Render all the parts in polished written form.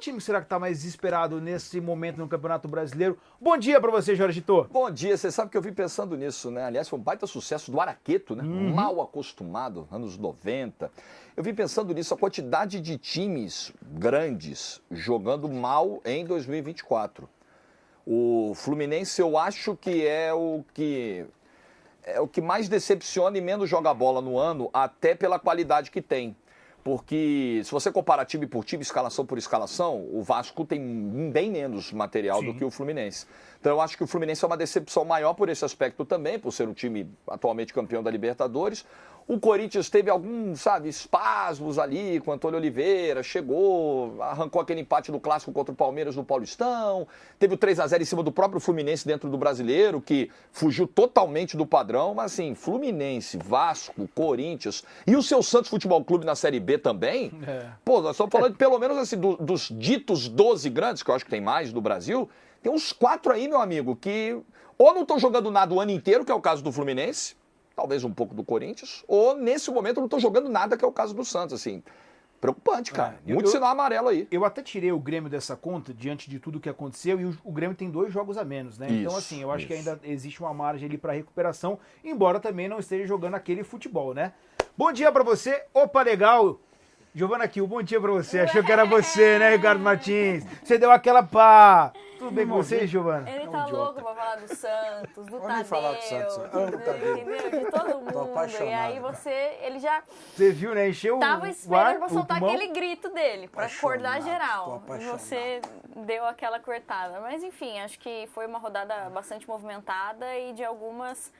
time será que está mais desesperado nesse momento no Campeonato Brasileiro? Bom dia para você, Jorge Tô. Bom dia, você sabe que eu vim pensando nisso, né? Aliás, foi um baita sucesso do Araqueto, né? Mal acostumado, anos 90. Eu vim pensando nisso, a quantidade de times grandes jogando mal em 2024. O Fluminense eu acho que é o que mais decepciona e menos joga bola no ano, até pela qualidade que tem. Porque se você comparar time por time, escalação por escalação, o Vasco tem bem menos material do que o Fluminense. Então eu acho que o Fluminense é uma decepção maior por esse aspecto também, por ser um time atualmente campeão da Libertadores. O Corinthians teve alguns, espasmos ali com o Antônio Oliveira, chegou, arrancou aquele empate do Clássico contra o Palmeiras no Paulistão, teve o 3-0 em cima do próprio Fluminense dentro do Brasileiro, que fugiu totalmente do padrão, mas assim, Fluminense, Vasco, Corinthians e o seu Santos Futebol Clube na Série B também, pô, nós estamos falando pelo menos assim, dos ditos 12 grandes, que eu acho que tem mais do Brasil, tem uns 4 aí, meu amigo, que ou não estão jogando nada o ano inteiro, que é o caso do Fluminense, talvez um pouco do Corinthians, ou nesse momento não estão jogando nada, que é o caso do Santos, assim. Preocupante, cara. Muito sinal amarelo aí. Eu até tirei o Grêmio dessa conta, diante de tudo que aconteceu, e o Grêmio tem 2 jogos a menos, né? Então, assim, eu acho que ainda existe uma margem ali para recuperação, embora também não esteja jogando aquele futebol, né? Bom dia para você. Opa, legal. Giovana Kiel, bom dia pra você. Achou que era você, né, Ricardo Martins? Você deu aquela pá. Tudo bem com você, Giovana? Ele tá louco pra falar do Santos, do Tadeu. Falar do Santos. Entendeu? De todo mundo. Tô apaixonado. E aí ele já Você viu, né? Encheu tava esperando pra o soltar pulmão. aquele grito dele, pra acordar geral. tô E apaixonado. você deu aquela cortada. Mas enfim, acho que foi uma rodada bastante movimentada e de algumas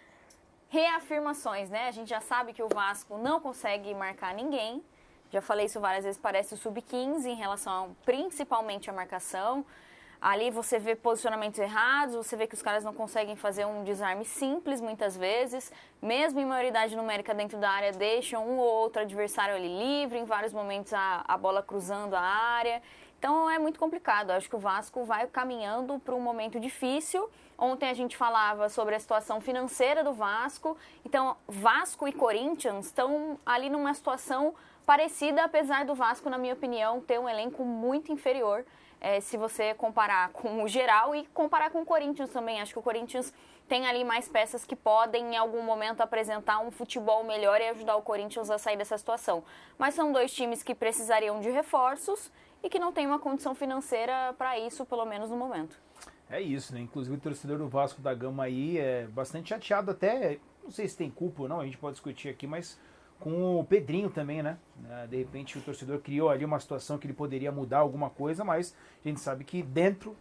reafirmações, né? A gente já sabe que o Vasco não consegue marcar ninguém. Já falei isso várias vezes, parece o sub-15 em relação principalmente à marcação. Ali você vê posicionamentos errados, você vê que os caras não conseguem fazer um desarme simples muitas vezes. Mesmo em maioridade numérica dentro da área, deixam um ou outro adversário ali livre, em vários momentos a bola cruzando a área. Então é muito complicado, acho que o Vasco vai caminhando para um momento difícil. Ontem a gente falava sobre a situação financeira do Vasco, então Vasco e Corinthians estão ali numa situação parecida, apesar do Vasco, na minha opinião, ter um elenco muito inferior, se você comparar com o geral e comparar com o Corinthians também. Acho que o Corinthians tem ali mais peças que podem, em algum momento, apresentar um futebol melhor e ajudar o Corinthians a sair dessa situação. Mas são 2 times que precisariam de reforços e que não tem uma condição financeira para isso, pelo menos no momento. É isso, né? Inclusive o torcedor do Vasco da Gama aí é bastante chateado até, não sei se tem culpa ou não, a gente pode discutir aqui, mas com o Pedrinho também, né? De repente o torcedor criou ali uma situação que ele poderia mudar alguma coisa, mas a gente sabe que dentro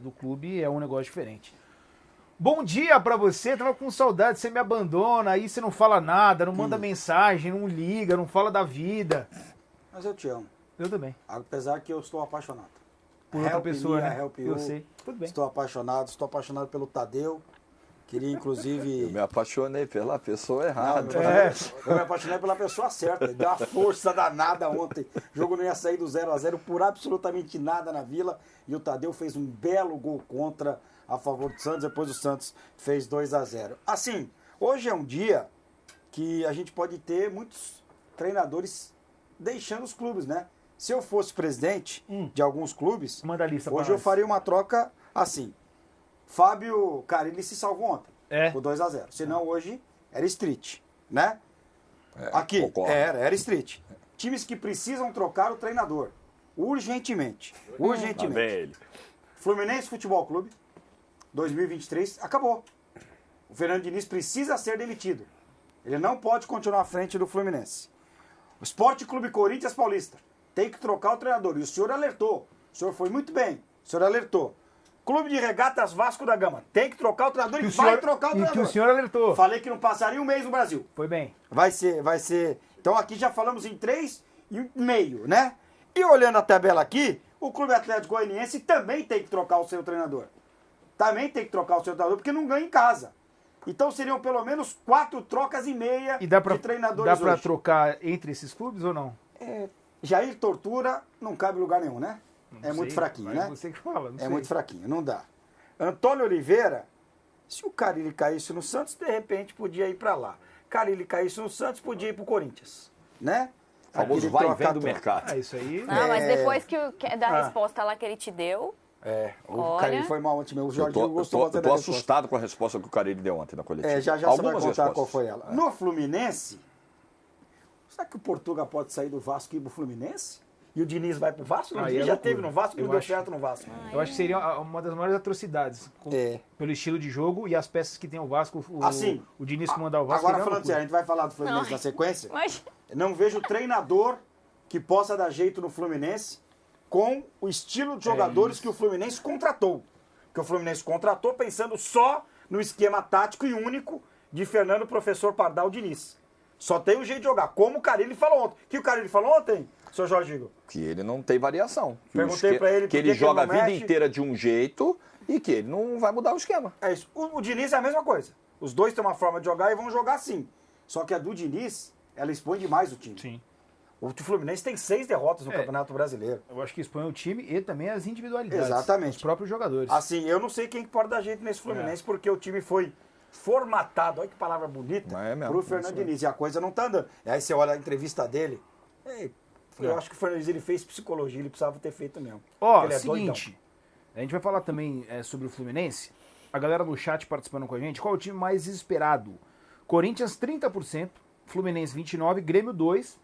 do clube é um negócio diferente. Bom dia pra você, tava com saudade, você me abandona, aí você não fala nada, não manda mensagem, não liga, não fala da vida. Mas eu te amo. Eu também. Apesar que eu estou apaixonado. Por outra Help pessoa, me, né? help you. Eu sei. Tudo bem. Estou apaixonado pelo Tadeu. Queria, inclusive... Eu me apaixonei pela pessoa Não, errada. eu me apaixonei pela pessoa certa. Deu uma força danada ontem. O jogo não ia sair do 0-0 por absolutamente nada na Vila. E o Tadeu fez um belo gol contra a favor do Santos. Depois o Santos fez 2-0. Assim, hoje é um dia que a gente pode ter muitos treinadores deixando os clubes, né? Se eu fosse presidente de alguns clubes, Manda a lista pra hoje eu nós. faria uma troca assim. Fábio Carille se salvou ontem. Com 2-0. Senão hoje era street, né? Aqui, concordo. era street. Times que precisam trocar o treinador. Urgentemente. Urgentemente. Tá bem ele. Fluminense Futebol Clube, 2023, acabou. O Fernando Diniz precisa ser demitido. Ele não pode continuar à frente do Fluminense. O Sport Clube Corinthians Paulista tem que trocar o treinador. E o senhor alertou. O senhor foi muito bem. O senhor alertou. Clube de Regatas Vasco da Gama tem que trocar o treinador e vai trocar o treinador. E que o senhor alertou. Falei que não passaria um mês no Brasil. Foi bem. Vai ser. Então aqui já falamos em 3,5, né? E olhando a tabela aqui, o Clube Atlético Goianiense também tem que trocar o seu treinador. Também tem que trocar o seu treinador, porque não ganha em casa. Então seriam pelo menos 4 trocas e meia E dá pra, de treinadores dá pra hoje. trocar entre esses clubes ou não? Jair Tortura não cabe em lugar nenhum, né? Não Muito sei, fraquinho, mas né? Você que fala, não É sei. muito fraquinho, não dá. Antônio Oliveira, se o Carille caísse no Santos, de repente podia ir pra lá. Carille caísse no Santos, podia ir pro Corinthians, né? Famoso Aquele vai e vem troca-troca. do mercado. Isso aí. Não, mas É. depois da resposta lá que ele te deu, O Olha. Carilli foi mal ontem mesmo. O Eu Jorginho tô, gostou eu bastante tô da resposta. assustado com a resposta que o Carille deu ontem na coletiva. Já você Algumas vai contar qual respostas. foi ela. No Fluminense, será que o Portuga pode sair do Vasco e ir pro Fluminense? E o Diniz vai pro Vasco? O Aí Diniz é já loucura. teve no Vasco e Eu não deu acho- certo no Vasco. Eu acho que seria uma das maiores atrocidades. Pelo estilo de jogo e as peças que tem o Vasco. Assim, o Diniz comandar o Vasco. Agora seria uma falando sério, a loucura. gente vai falar do Fluminense Não. na sequência. mas Não vejo treinador que possa dar jeito no Fluminense com o estilo de jogadores isso. que o Fluminense contratou. Porque o Fluminense contratou pensando só no esquema tático e único de Fernando Professor Pardal Diniz. Só tem um jeito de jogar, como o Carille falou ontem. O que o Carille falou ontem, seu Jorginho? Que ele não tem variação. Que Perguntei pra ele por que que ele que joga a ele não vida mexe. inteira de um jeito e que ele não vai mudar o esquema. É isso. O Diniz é a mesma coisa. Os dois têm uma forma de jogar e vão jogar sim. Só que a do Diniz, ela expõe demais o time. Sim. O Fluminense tem 6 derrotas no Campeonato Brasileiro. Eu acho que expõe o time e também as individualidades. Exatamente. Os próprios jogadores. Assim, eu não sei quem que pode dar jeito nesse Fluminense, porque o time foi formatado, olha que palavra bonita, Mas é mesmo, pro é Fernando isso mesmo. Diniz. E a coisa não tá andando. E aí você olha a entrevista dele, eu É. acho que o Fernando Diniz ele fez psicologia, ele precisava ter feito mesmo. Ó, Porque ele é seguinte. A gente vai falar também sobre o Fluminense. A galera do chat participando com a gente. Qual é o time mais esperado? Corinthians 30%, Fluminense 29%, Grêmio 2%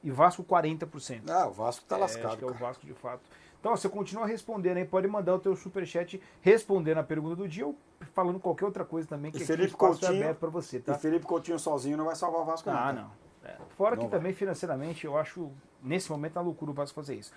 e Vasco 40%. Ah, o Vasco tá Acho lascado. que é o cara. Vasco de fato. Então, ó, você continua respondendo aí, pode mandar o teu superchat respondendo a pergunta do dia ou falando qualquer outra coisa também, que E aqui o Felipe espaço é Coutinho, aberto pra você, tá? E Felipe Coutinho sozinho não vai salvar o Vasco, Ah, tá? não. Fora Não que vai. também financeiramente eu acho, nesse momento, a loucura o Vasco fazer isso.